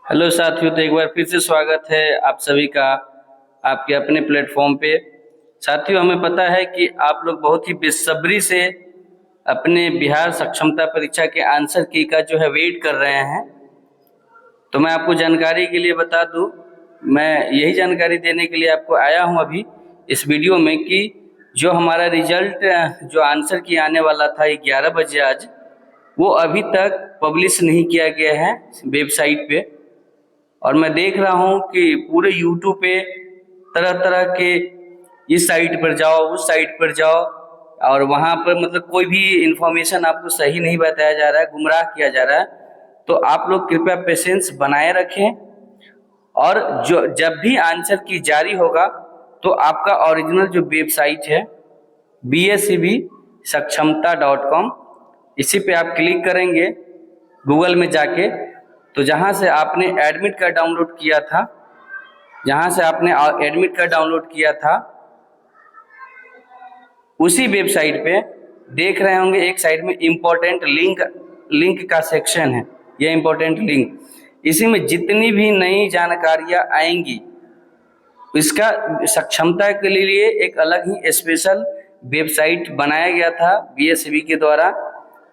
Hello साथियों, तो एक बार फिर से स्वागत है आप सभी का आपके अपने प्लेटफॉर्म पे। साथियों, हमें पता है कि आप लोग बहुत ही बेसब्री से अपने बिहार सक्षमता परीक्षा के आंसर की का जो है वेट कर रहे हैं। तो मैं आपको जानकारी के लिए बता दूं, मैं यही जानकारी देने के लिए आपको आया हूं अभी इस वीडियो में कि जो हमारा रिजल्ट जो आंसर की आने वाला था 11 बजे आज, वो अभी तक पब्लिश नहीं किया गया है वेबसाइट पे। और मैं देख रहा हूँ कि पूरे यूट्यूब पे तरह तरह के इस साइट पर जाओ उस साइट पर जाओ और वहाँ पर मतलब कोई भी इंफॉर्मेशन आपको सही नहीं बताया जा रहा है, गुमराह किया जा रहा है। तो आप लोग कृपया पेशेंस बनाए रखें और जो जब भी आंसर की जारी होगा तो आपका ओरिजिनल जो वेबसाइट है BSCB-Sakshmta.com, इसी पे आप क्लिक करेंगे गूगल में जाके, तो जहाँ से आपने एडमिट कार्ड डाउनलोड किया था, उसी वेबसाइट पे देख रहे होंगे एक साइड में इम्पोर्टेंट लिंक का सेक्शन है। यह इम्पोर्टेंट लिंक, इसी में जितनी भी नई जानकारियाँ आएंगी इसका सक्षमता के लिए एक अलग ही स्पेशल वेबसाइट बनाया गया था BSCB के द्वारा।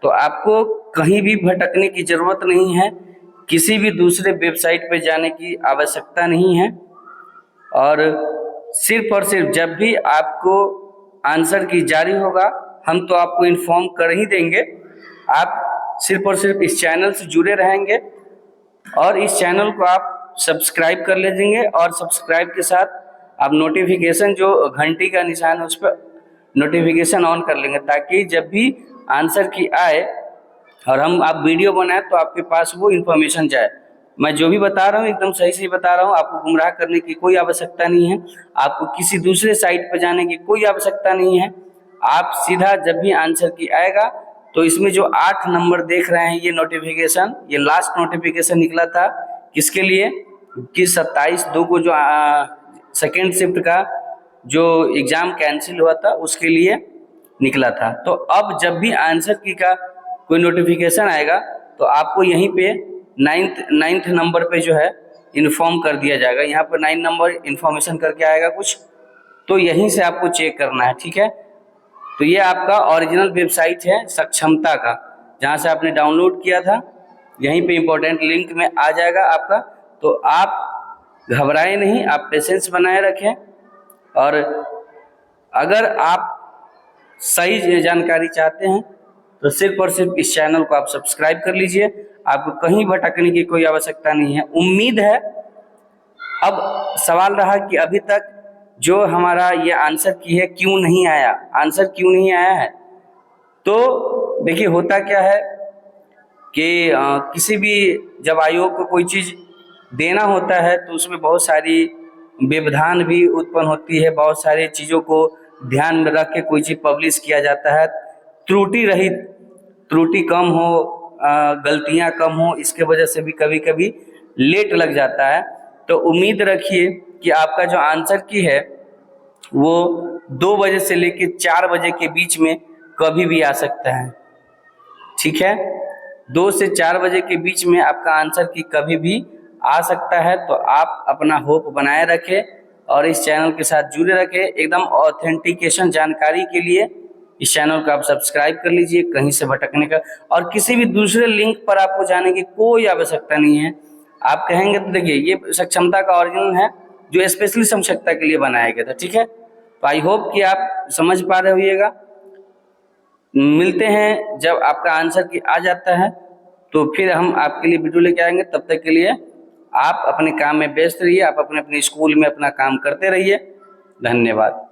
तो आपको कहीं भी भटकने की ज़रूरत नहीं है, किसी भी दूसरे वेबसाइट पर जाने की आवश्यकता नहीं है। और सिर्फ जब भी आपको आंसर की जारी होगा हम तो आपको इन्फॉर्म कर ही देंगे। आप सिर्फ और सिर्फ इस चैनल से जुड़े रहेंगे और इस चैनल को आप सब्सक्राइब कर लीजिए और सब्सक्राइब के साथ आप नोटिफिकेशन जो घंटी का निशान है उस पर नोटिफिकेशन ऑन कर लेंगे, ताकि जब भी आंसर की आए और हम आप वीडियो बनाए तो आपके पास वो इन्फॉर्मेशन जाए। मैं जो भी बता रहा हूँ एकदम सही से बता रहा हूँ, आपको गुमराह करने की कोई आवश्यकता नहीं है, आपको किसी दूसरे साइट पर जाने की कोई आवश्यकता नहीं है। आप सीधा जब भी आंसर की आएगा तो इसमें जो 8 नंबर देख रहे हैं ये नोटिफिकेशन, ये लास्ट नोटिफिकेशन निकला था किसके लिए कि 27/2 को जो सेकेंड शिफ्ट का जो एग्ज़ाम कैंसिल हुआ था उसके लिए निकला था। तो अब जब भी आंसर की का कोई नोटिफिकेशन आएगा तो आपको यहीं पे नाइन्थ नंबर पे जो है इन्फॉर्म कर दिया जाएगा। यहाँ पर 9 नंबर इन्फॉर्मेशन करके आएगा कुछ, तो यहीं से आपको चेक करना है, ठीक है। तो ये आपका ओरिजिनल वेबसाइट है सक्षमता का, जहाँ से आपने डाउनलोड किया था, यहीं पे इम्पोर्टेंट लिंक में आ जाएगा आपका। तो आप घबराएं नहीं, आप पेशेंस बनाए रखें और अगर आप सही जानकारी चाहते हैं तो सिर्फ और सिर्फ इस चैनल को आप सब्सक्राइब कर लीजिए, आपको कहीं भटकने की कोई आवश्यकता नहीं है। उम्मीद है, अब सवाल रहा कि अभी तक जो हमारा ये आंसर की है क्यों नहीं आया, आंसर क्यों नहीं आया है। तो देखिए होता क्या है कि किसी भी जब आयोग को कोई चीज़ देना होता है तो उसमें बहुत सारी व्यवधान भी उत्पन्न होती है, बहुत सारी चीज़ों को ध्यान में रख के कोई चीज़ पब्लिश किया जाता है, त्रुटि रहित, त्रुटि कम हो, गलतियां कम हो, इसके वजह से भी कभी कभी लेट लग जाता है। तो उम्मीद रखिए कि आपका जो आंसर की है वो 2 बजे से लेकर 4 बजे के बीच में कभी भी आ सकता है, ठीक है। 2 से 4 बजे के बीच में आपका आंसर की कभी भी आ सकता है। तो आप अपना होप बनाए रखें और इस चैनल के साथ जुड़े रखें। एकदम ऑथेंटिकेशन जानकारी के लिए इस चैनल को आप सब्सक्राइब कर लीजिए, कहीं से भटकने का और किसी भी दूसरे लिंक पर आपको जाने की कोई आवश्यकता नहीं है। आप कहेंगे तो देखिए ये सक्षमता का ओरिजिनल है जो स्पेशली सक्षमता के लिए बनाया गया था, ठीक है। तो आई होप कि आप समझ पा रहे होइएगा। मिलते हैं जब आपका आंसर की आ जाता है तो फिर हम आपके लिए वीडियो लेके आएंगे। तब तक के लिए आप अपने काम में व्यस्त रहिए, आप अपने स्कूल में अपना काम करते रहिए। धन्यवाद।